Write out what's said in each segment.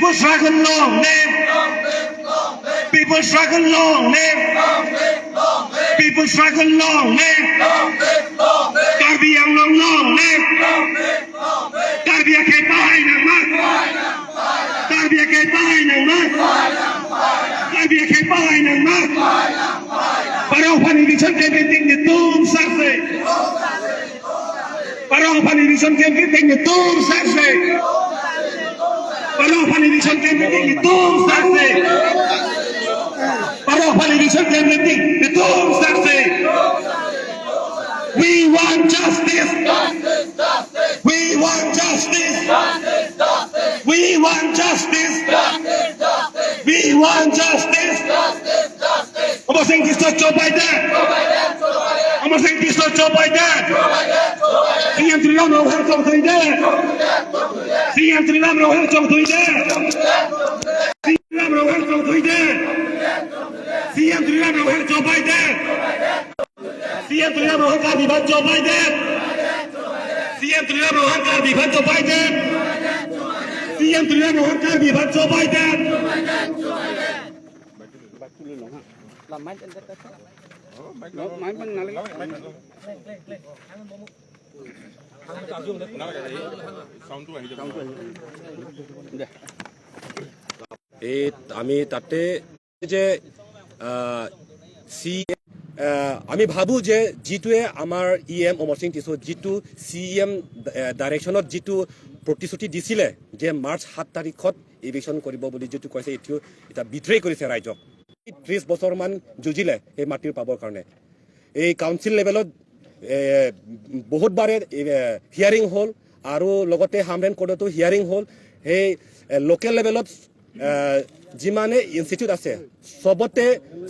People struggle long live. People struggle long live. People struggle long live. Karbi Anglong long live. Karbi Akay bahay ng mas. Karbi Akay bahay ng mas. Karbi Akay bahay ng mas. Parang panibigsan kemiting nitong Sarthe. Parang panibigsan kemiting nitong Sarthe. Parang panibigsan kemiting nitong Sarthe. Parang panibigsan kemiting nitong Sarthe. We want justice. We want justice. We want justice. We want justice. Amo sing Kristo Joe Biden. Amo sing Kristo Joe Biden. Siang trilong roh hang trong tui de. Siang trilong roh hang trong tui de. Siang roh hang trong tui de. Siang trilong roh hang Joe Biden. Siang trilong roh hang Karbi Phangcho Joe Biden. Siang trilong roh hang Karbi Phangcho Joe Biden. Siang trilong roh hang Karbi Phangcho Joe Biden. Làm máy trên đất. Máy bên nào lấy. আমি তাতে যে আমি ভাবো যে যিটোৱে আমাৰ EM অমৰ Singh tissue যিটো CM ডাইৰেকশ্যনত যিটো প্ৰতিশ্ৰুতি দিছিলে যে মাৰ্চ 7 তাৰিখত ইভিকশ্যন কৰিব বুলি যিটো কৈছে এইটো এটা বিট্ৰে কৰিছে ৰাইজক 30 বছৰমান যুঁজিলে এই মাটিৰ পাবৰ কাৰণে এই কাউন্সিল লেভেলত বহুত বাৰে হিয়াৰিং হ'ল আৰু লগতে হামৰেন কোৰ্টতো হিয়াৰিং হ'ল সেই লোকেল লেভেলত যিমানে ইনষ্টিটিউট আছে সবতে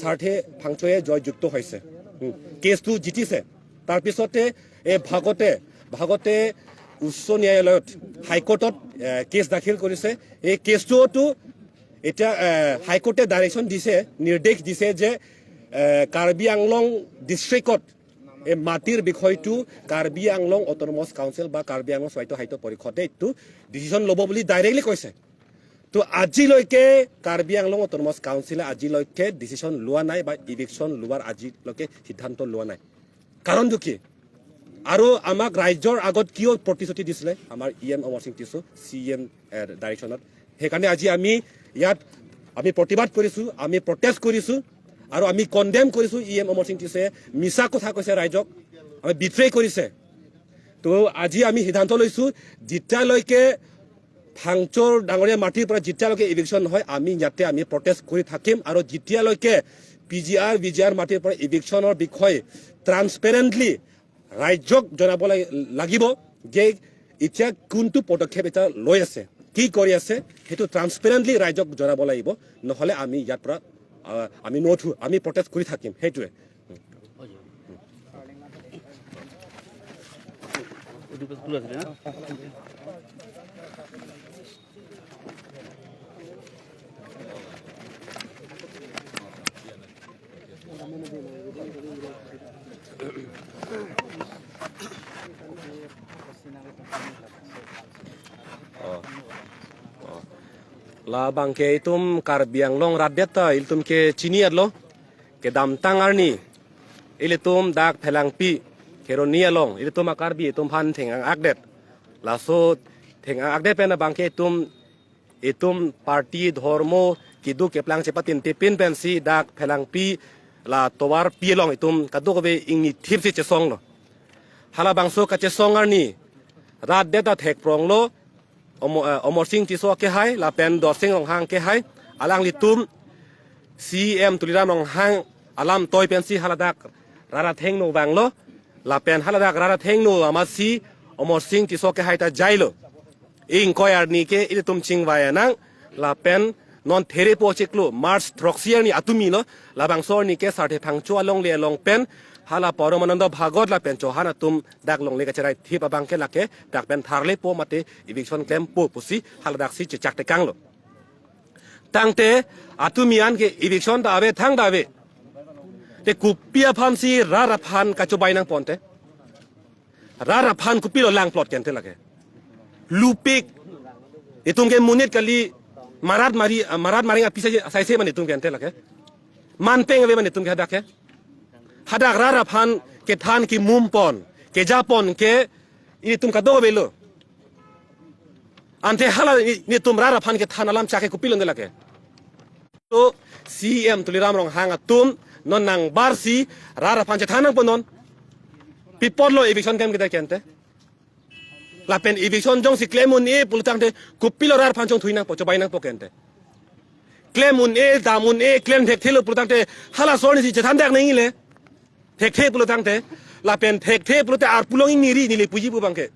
সাৰ্থে ফাংচোয়ে জয়যুক্ত হৈছে কেছটো জিতিছে তাৰপিছতে এই ভাগতে উচ্চ ন্যায়ালয়ত হাইকোৰ্টত কেছ দাখিল কৰিছে এই কেছটোতো এটা হাইকোৰ্টে ডাইৰেকশ্যন দিছে নিৰ্দেশ দিছে যে কাৰ্বি আংলং ডিষ্ট্ৰিক্টত এই মাটিৰ বিষয়টো কাৰ্বি আংলং অট'নমাছ কাউন্সিল বা কাৰ্বি আংলং স্বায়ত্ত সাহিত্য পৰিষদে এইটো ডিচিশ্যন ল'ব বুলি ডাইৰেক্টলি কৈছে তো আজিলৈকে কাৰ্বি আংলং অট'নমাছ কাউন্সিলে আজিলৈকে ডিচিশ্যন লোৱা নাই বা ইভিকশ্যন লোৱাৰ আজিলৈকে সিদ্ধান্ত লোৱা নাই কাৰণটো কি আৰু আমাক ৰাজ্যৰ আগত কিয় প্ৰতিশ্ৰুতি দিছিলে আমাৰ ইএম অমৰ সিং টিছো সিএম ডাইৰেকশ্যনত সেইকাৰণে আজি আমি ইয়াত আমি প্ৰতিবাদ কৰিছোঁ আমি প্ৰটেষ্ট কৰিছোঁ আৰু আমি কণ্ডেম কৰিছোঁ ইএম অমৰ সিং টিছে মিছা কথা কৈছে ৰাইজক আমি বিট্ৰে কৰিছে তো আজি আমি সিদ্ধান্ত লৈছোঁ যেতিয়ালৈকে ফাংচোৰ ডাঙৰীয়া মাটিৰ পৰা যেতিয়ালৈকে ইভিকশ্যন নহয় আমি ইয়াতে আমি প্ৰটেষ্ট কৰি থাকিম আৰু যেতিয়ালৈকে PGR VGR মাটিৰ পৰা ইভিকশ্যনৰ বিষয়ে ট্ৰান্সপেৰেণ্টলি ৰাজ্যক জনাব লাগিব যে এতিয়া কোনটো পদক্ষেপ এটা লৈ আছে কি কৰি আছে সেইটো ট্ৰান্সপেৰেণ্টলি ৰাজ্যক জনাব লাগিব নহ'লে আমি ইয়াৰ পৰা আমি নথো আমি প্ৰটেষ্ট কৰি থাকিম সেইটোৱে La bangke itum Karbi Anglong radeta iltum ke chini adlo ke dam tangarni ilitum dak phelangpi keroni along ilitum akarbi itum phan thengang akdet la so thengang akdet pena bangke itum party dhormo kidu keplang cepatin tipin pensi dak phelangpi la towar pilong itum kadukobe ingni thipsi chesong lo hala bangso kachesong arni radeta thek prong lo Omor Singh Tiso ke hai lapen dosing long hang ke hai alang litum CM tuliram long hang alam toy pensi haladak rara theng no banglo lapen haladak rara theng no amasi Omor Singh Tiso ke hai ta jailo ing koyar ni ke ilitum chingwaya nang lapen non there po chiklo March troxier ni atumi lo labang sor ni ke Sarthe Phangcho along le long pen hala poromanando bhagot la pen chohana tum dak long le kacharai thi babang ke lake dak pen Tharle po mate eviction claim po pusi hala dak si chak te kanglo tangte atumian ke eviction da ave thang da ave te kupia pham si rara phan kachobai nang ponte rara phan kupilo lang plot ken te lake lupik itung ke munit kali marat mari apisa sai se mane tum kente lake man peng ave mane tum ke hadak ke hadak rara phan ke than ki mum pon ke japon ke ini tum ka do belo ante hala ni tum rara phan ke than alam chake kupilon de lake to CM tuliram rong hanga tum non nang barsi rara phan che thanang ponon pipolo eviction kem kita kente lapen eviction jong si claimun e pulutang te kupilo rara phan jong thuinang po chobai nang po kente claimun e damun e claim thek thelo pulutang te hala sorni si che than dak nang ile thek the pulutang te lapen thek the pulute ar pulong niri nili puji bu bangke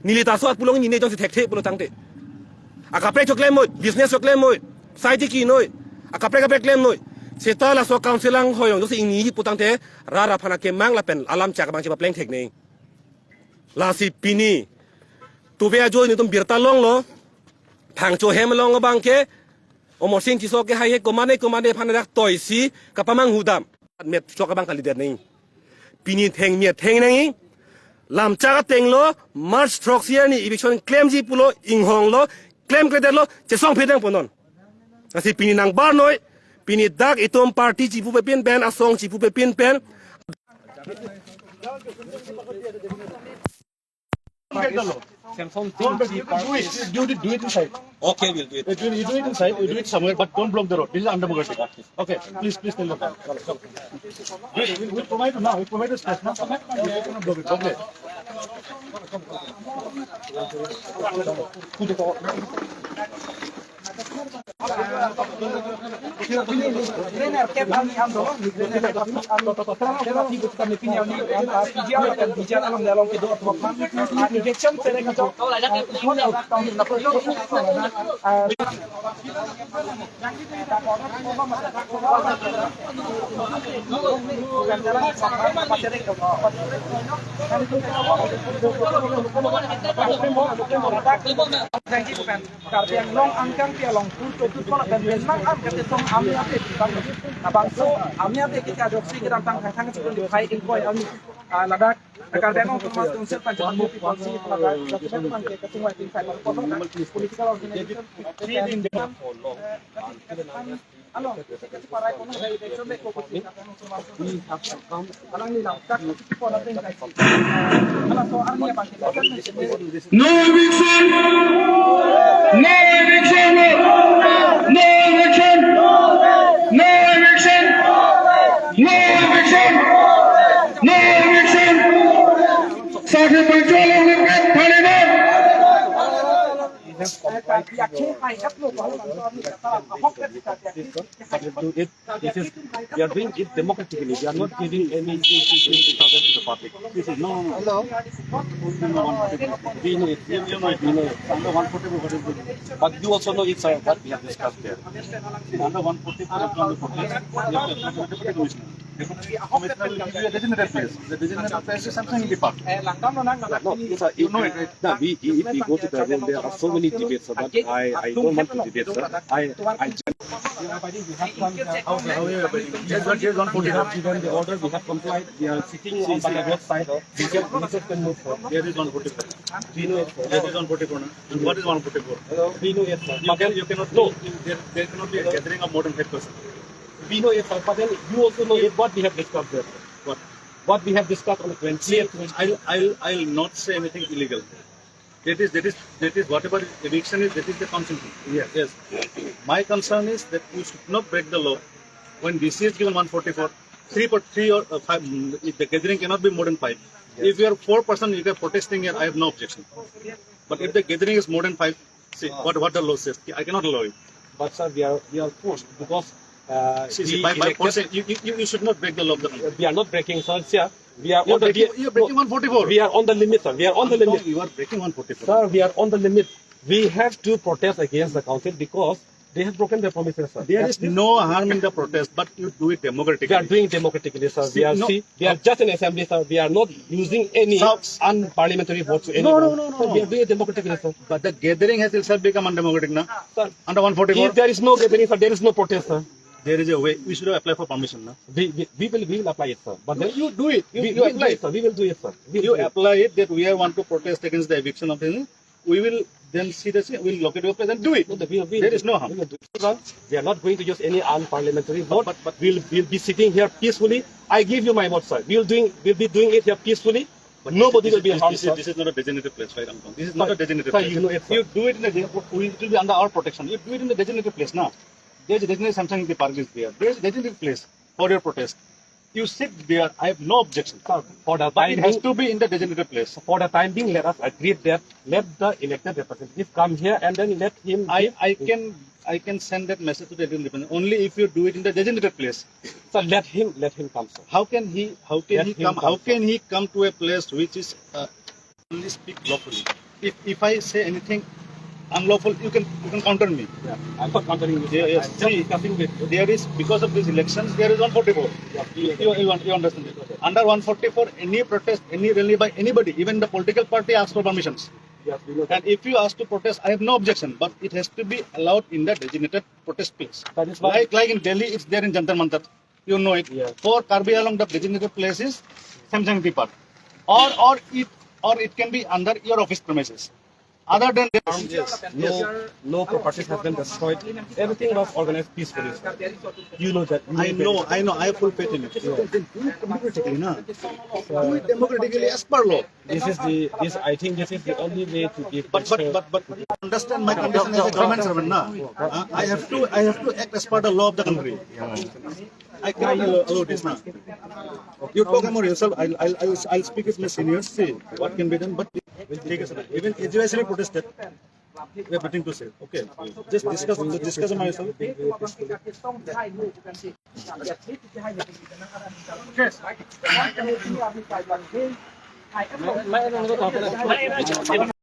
nili taso ar pulong ni jong si thek the pulutang te akapre cho claim moi business cho claim moi sai ti ki noi akapre claim noi seta la so counselang hoyong do si ni putang te rara phana ke mang la pen alam cha ka bang che ba pleng thek nei la si pini tu ve jo ni tum birta long lo thang cho hem long bang ke omo sing ti so ke hai ko mane phana dak toy si ka pamang hudam met so ka bang kali der nei pini theng mi theng nei lam cha ka teng lo march troxier ni eviction claim ji pulo ing hong lo claim ke der lo che song phedang ponon la si pini nang bar noi pini dak itom party chipu pe pin pen asong chipu pe pin pen Do it inside. okay we'll do it You do it inside. You do it somewhere, but don't block the road. This is undemocratic. Okay, please tell the time. We provide now. We provide the space now. You cannot block it. Okay. Trainer cap am do kami punya ni PGR dan VGR along kedo aphan injection tere ka jo yang long angkang dia long tu kalau dan memang am kata tong ami apa bang abang so ami apa kita adopsi kita tang tang sebelum dikai invoice ami ladak agar denong tumas konsep panjang mu polisi ladak dokumen pan ke ketua tim saya potong political organization Alo, kita para ekonomi dari election dek kok kita alang ni nak tak pola ting kai ala so army apa kita No eviction! No eviction! No eviction! No eviction! No eviction! No eviction! Sarthe Phangcho alongle Tharle na! We are doing it democratically. We are not giving any to the public. This is no. We know it. You know it. We know it. Under 144, but you also know it's what we have discussed there. Under 144, the designated place. The designated place is something in the park. No, you know it. Right? If we go to the room, there are so many debates, but I don't want to debate, sir. Here's 144. We have given the order. We have complied. We are sitting on the left side. We can move forward. There is 144. We know it. There is 144. What is 144? We know it, sir. You cannot know. There cannot be a gathering of more than 5 persons. We know it, sir. But then you also know it. What we have discussed there. What we have discussed on the 20th. I'll not say anything illegal. That is whatever eviction is, that is the concern. Yes. My concern is that you should not break the law. When DC is given 144, 3 or 5, if the gathering cannot be more than 5. Yes. If you are 4 persons, you are protesting here, I have no objection. But if the gathering is more than 5, see what the law says. I cannot allow it. but sir we are forced because by forcing, you should not break the law of the country. we are not breaking, sir. Sir, we are You are breaking 144. We are on the limit, sir. We are on the limit. You are breaking 144. Sir, we are on the limit. We have to protest against the council because they have broken their promises, sir. There is no harm in the protest, but you do it democratically. We are doing democratically, sir. We are just an assembly, sir. We are not using any unparliamentary votes to anyone. No. So we are doing it democratically, sir. But the gathering has itself become undemocratic now. Sir, Under 144. if there is no gathering, sir, there is no protest, sir. There is a way. We should have applied for permission now. We will apply it, sir. But then You do it. we apply it, sir. We will do it, sir. You apply it that we want to protest against the eviction of the. We will then see the we'll locate your place and do it. There is no harm. They are not going to use any unparliamentary vote, but we'll be sitting here peacefully. I give you my word, sir. We'll be doing it here peacefully. But nobody will be harmed. This is not a designated place, right? This is not a designated Sir, place. you know it, sir. You do it in it will be under our protection. You do it in the designated place now. There is a designated Samsung the park is there. There is a designated place for your protest. You sit there. I have no objection. Sir, for the But time it has being, to be in the designated place. for the time being, let us agree that let the elected representative come here and then let him. I can send that message to the independent only if you do it in the designated place. So let him come, sir. How can he come to a place which is only speak lawfully? If I say anything unlawful, you can counter me. Yeah, I'm not countering with you. Yeah, yes. I'm just discussing with you. There is, because of these elections, there is 144. You understand it? Under 144, any protest, any rally by anybody, even the political party asks for permissions. Yes, we know And if you ask to protest, I have no objection, but it has to be allowed in the designated protest place. That is why. Like in Delhi, it's there in Jantar Mantar. You know it. Yeah. For Karbi Along, the designated place is Samsung Park, or it can be under your office premises. Other than that, No properties have been destroyed. Everything was organized peacefully. You know that. I know. I have full faith in it. Then do it democratically, na? Do it democratically as per law. I think this is the only way to give. But understand my condition as a government servant, na? I have to act as per the law of the country. I cannot allow this, na? You talk about yourself. I'll speak with my seniors. See what can be done. But even AGYC protested. We have nothing to say. Okay, just discuss on myself. Yes.